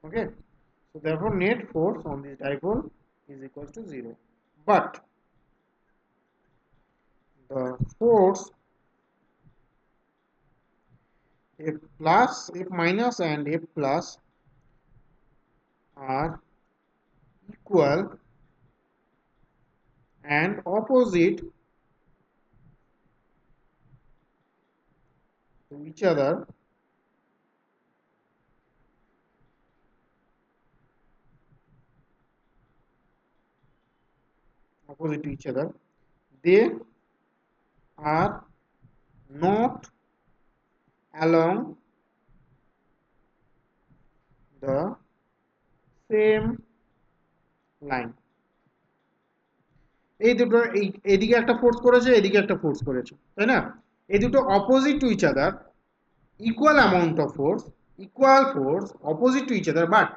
okay so therefore net force on this dipole is equals to 0 but the force F plus, F minus and F plus are equal and opposite to each other, they are not along the same line. এই দুটো এদিকে একটা force করেছে, এদিকে একটা force করেছে, তাই না? এই দুটো opposite to each other, equal amount of force, equal force opposite to each other, but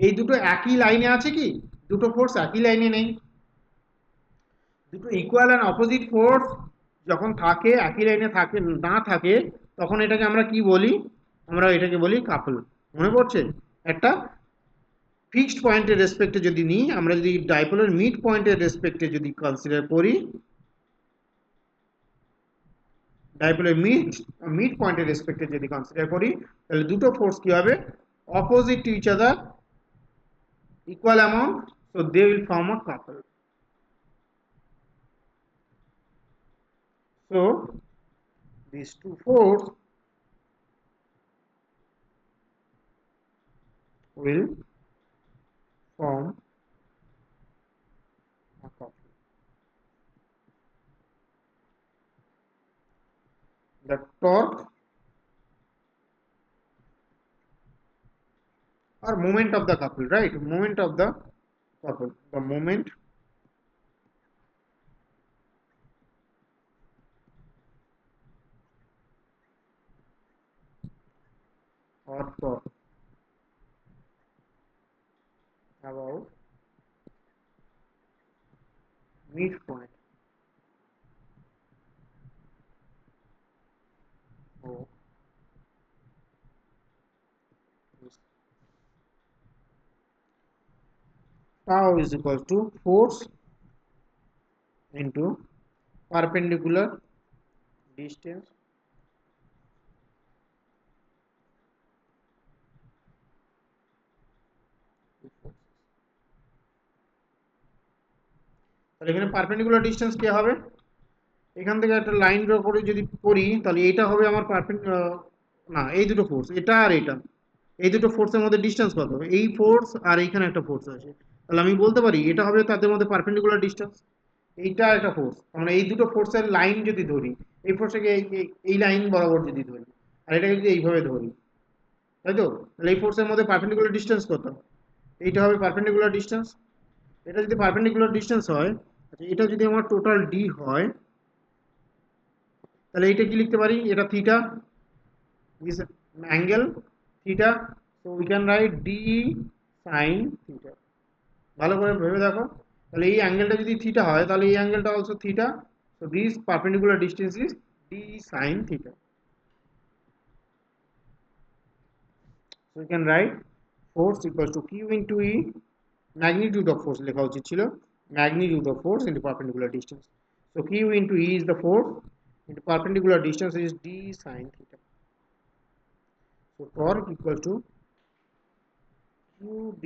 এই দুটো একই লাইনে আছে কি? দুটো ফোর্স একই লাইনে নেই। দুটো ইকুয়াল অ্যান্ড অপোজিট ফোর্স যখন থাকে, একই লাইনে থাকে না থাকে, তখন এটাকে আমরা কি বলি? আমরা এটাকে বলি কাপল। মনে পড়ছে? একটা ফিক্সড পয়েন্টের রেসপেক্টে যদি নিই, আমরা যদি ডাইপোলের মিড পয়েন্টের রেসপেক্টে যদি কনসিডার করি, ডাইপোলের মিড পয়েন্টের রেসপেক্টে যদি কনসিডার করি, তাহলে দুটো ফোর্স কি হবে? Opposite to each other, equal amount, so they will form a couple. So these two forces will form a couple. The torque or moment of the couple, right? Moment of the couple. The moment or torque about midpoint of this. Tau is equal to force into perpendicular distance to forces. তাহলে এখানে perpendicular distance কি হবে? এখান থেকে একটা line draw করে যদি করি, তাহলে এটা হবে আমার না, এই দুটো ফোর্স, এটা আর এটা, এই দুটো ফোর্সের মধ্যে ডিসটেন্স কত? এই ফোর্স আর এইখানে একটা ফোর্স আছে, তাহলে আমি বলতে পারি এটা হবে তাদের মধ্যে পারপেন্ডিকুলার ডিসটেন্স। এইটা একটা ফোর্স, আমরা এই দুটো ফোর্সের লাইন যদি ধরি, এই ফোর্সটাকে এই লাইন বরাবর যদি ধরি, আর এটাকে যদি এইভাবে ধরি, তাই তো? তাহলে এই ফোর্সের মধ্যে পারপেন্ডিকুলার ডিসটেন্স কত? এইটা হবে পারপেন্ডিকুলার ডিসটেন্স। এটা যদি পারপেন্ডিকুলার ডিসটেন্স হয়, আচ্ছা এটা যদি আমার টোটাল ডি হয়, তাহলে এইটা কি লিখতে পারি? এটা theta, is angle theta, so we can write d sin theta. ভালো করে ভেবে দেখো, তাহলে এই অ্যাঙ্গেলটা যদি থিটা হয়, তাহলে এই অ্যাঙ্গেলটা also theta, so this perpendicular distance is d sin theta. So we can write force equals to q into e, magnitude of force লেখা উচিত ছিল, magnitude of force into perpendicular distance. So q into e is the force, into perpendicular distance is d sin theta. So torque equal to qd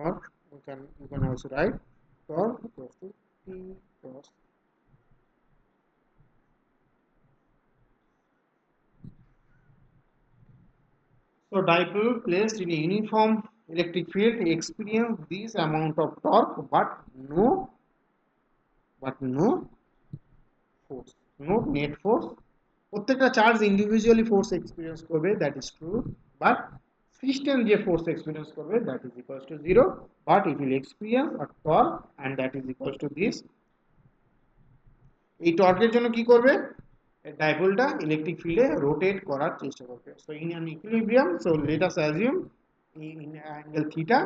or you can also write torque equals to P cross. So dipole placed in a uniform electric field experience this amount of torque no force, no net force. প্রত্যেকটা charge individually force experience করবে, that is true, but system যে force experience করবে that is equals two 0, but it will experience a torque and that is equals to this. এই টর্কের জন্য কি করবে? ডাইপোলটা electric ফিল্ডে rotate করার চেষ্টা করবে। So in an equilibrium, so late us assume in angle theta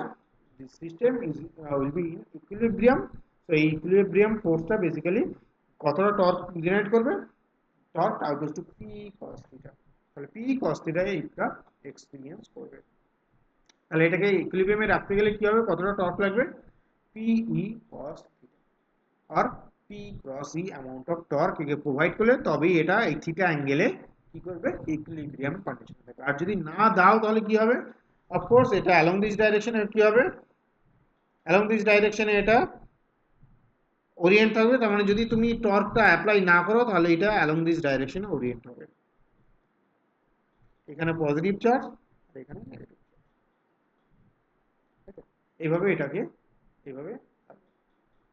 this system is will be in equilibrium. So এই equilibrium ফোর্সটা basically কতটা টর্ক জেনারেট করবে? torque tau equals to p cos theta, তাহলে p cos theta এইটা experience করবে। তাহলে এটাকে ইকুইলিব্রিয়ামে রাখতে গেলে কি হবে, কতটা টর্ক লাগবে, pe cos theta আর p cross e amount of torque একে প্রোভাইড করলে তবেই এটা এই থিটা অ্যাঙ্গেলে কি করবে, ইকুইলিব্রিয়াম কন্ডিশন থাকবে। আর যদি না দাও তাহলে কি হবে, অফকোর্স এটা অ্যালং দিস ডাইরেকশনে কি হবে, অ্যালং দিস ডাইরেকশনে এটা ওরিয়েন্ট থাকবে, তার মানে যদি তুমি টর্কটা অ্যাপ্লাই না করো তাহলে এটা অ্যালং দিস ডাইরেকশনে ওরিয়েন্ট হবে, এখানে পজিটিভ চার্জ আর এখানে নেগেটিভ চার্জ, এইভাবে এটাকে এইভাবে।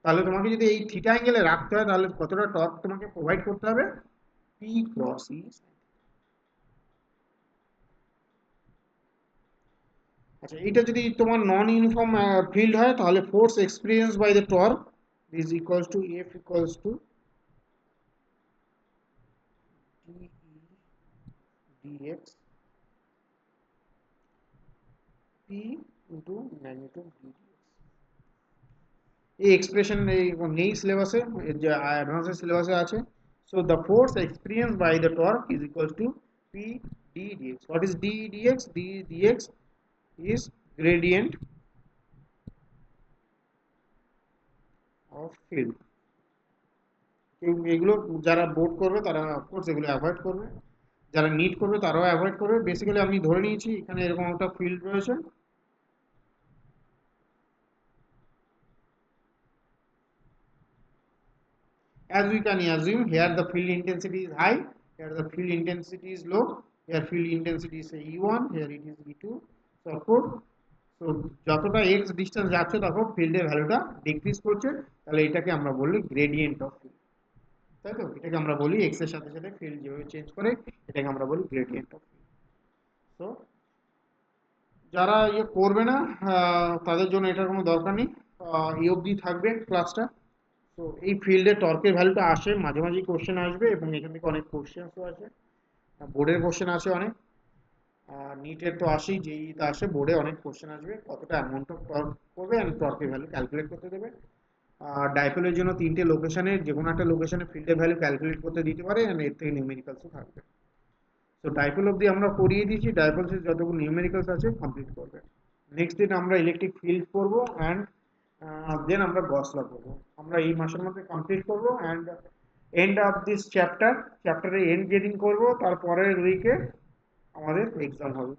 তাহলে তোমাকে যদি এই থিটা অ্যাঙ্গেলে রাখতে হয় তাহলে কতটা টর্ক তোমাকে প্রোভাইড করতে হবে, p ক্রস e। আচ্ছা, এটা যদি তোমার নন ইউনিফর্ম ফিল্ড হয় তাহলে force experience by the torque is equals to F equals to DE dx P into magnitude d dx। এই এক্সপ্রেশন নেই সিলেবাসে, যে অ্যাডভান্সের সিলেবাসে আছে। So the force experience by the torque is equals to P d dx। What is d dx? d dx is gradient of field। এগুলো যারা board করবে তারা অফকোর্স এগুলো অ্যাভয়েড করবে, যারা নিট করবে তারাও অ্যাভয়েড করবে। বেসিক্যালি আমি ধরে নিয়েছি এখানে এরকম একটা ফিল্ড রয়েছে, as we can assume here the field intensity is high, here the field intensity is low, here field intensity is say E1, here it is E2, so of course so যতটা x distance যাচ্ছে তখন ফিল্ডের ভ্যালুটা decrease করছে, তাহলে এটাকে আমরা বলি গ্রেডিয়েন্ট অফ ফিল্ড, তাই তো? এটাকে আমরা বলি x এর সাথে সাথে ফিল্ড যেভাবে চেঞ্জ করে এটাকে আমরা বলি গ্রেডিয়েন্ট অফ ফিল্ড। তো যারা ইয়ে করবে না তাদের জন্য এটার কোনো দরকার নেই, এই অবধি থাকবে ক্লাসটা। তো এই ফিল্ডে টর্কের ভ্যালুটা আসে, মাঝে মাঝে কোশ্চেন আসবে এবং এখান থেকে অনেক কোশ্চেনও আসে, বোর্ডের কোশ্চেন আছে অনেক, নিটের তো আসেই, যেইতে আসে, বোর্ডে অনেক কোশ্চেন আসবে, কতটা অ্যামাউন্ট অফ টর্ক করবে অ্যান্ড টর্কের ভ্যালু ক্যালকুলেট করতে দেবে। ডাইপোলের জন্য 3টে লোকেশনে যে কোনো একটা লোকেশনে ফিল্ডের ভ্যালু ক্যালকুলেট করতে দিতে পারে অ্যান্ড এর থেকে নিউমেরিক্যালসও থাকবে। তো ডাইপোল অবধি আমরা করিয়ে দিয়েছি, ডাইপোলসের যতগুলো নিউমেরিক্যালস আছে কমপ্লিট করবে। নেক্সট দিন আমরা ইলেকট্রিক ফিল্ড করবো অ্যান্ড দেন আমরা গস ল করবো, আমরা এই মাসের মধ্যে কমপ্লিট করবো অ্যান্ড এন্ড অফ দিস চ্যাপ্টারের এন্ড যেদিন করবো তার পরের উইকে আমাদের এক্সাম হবে।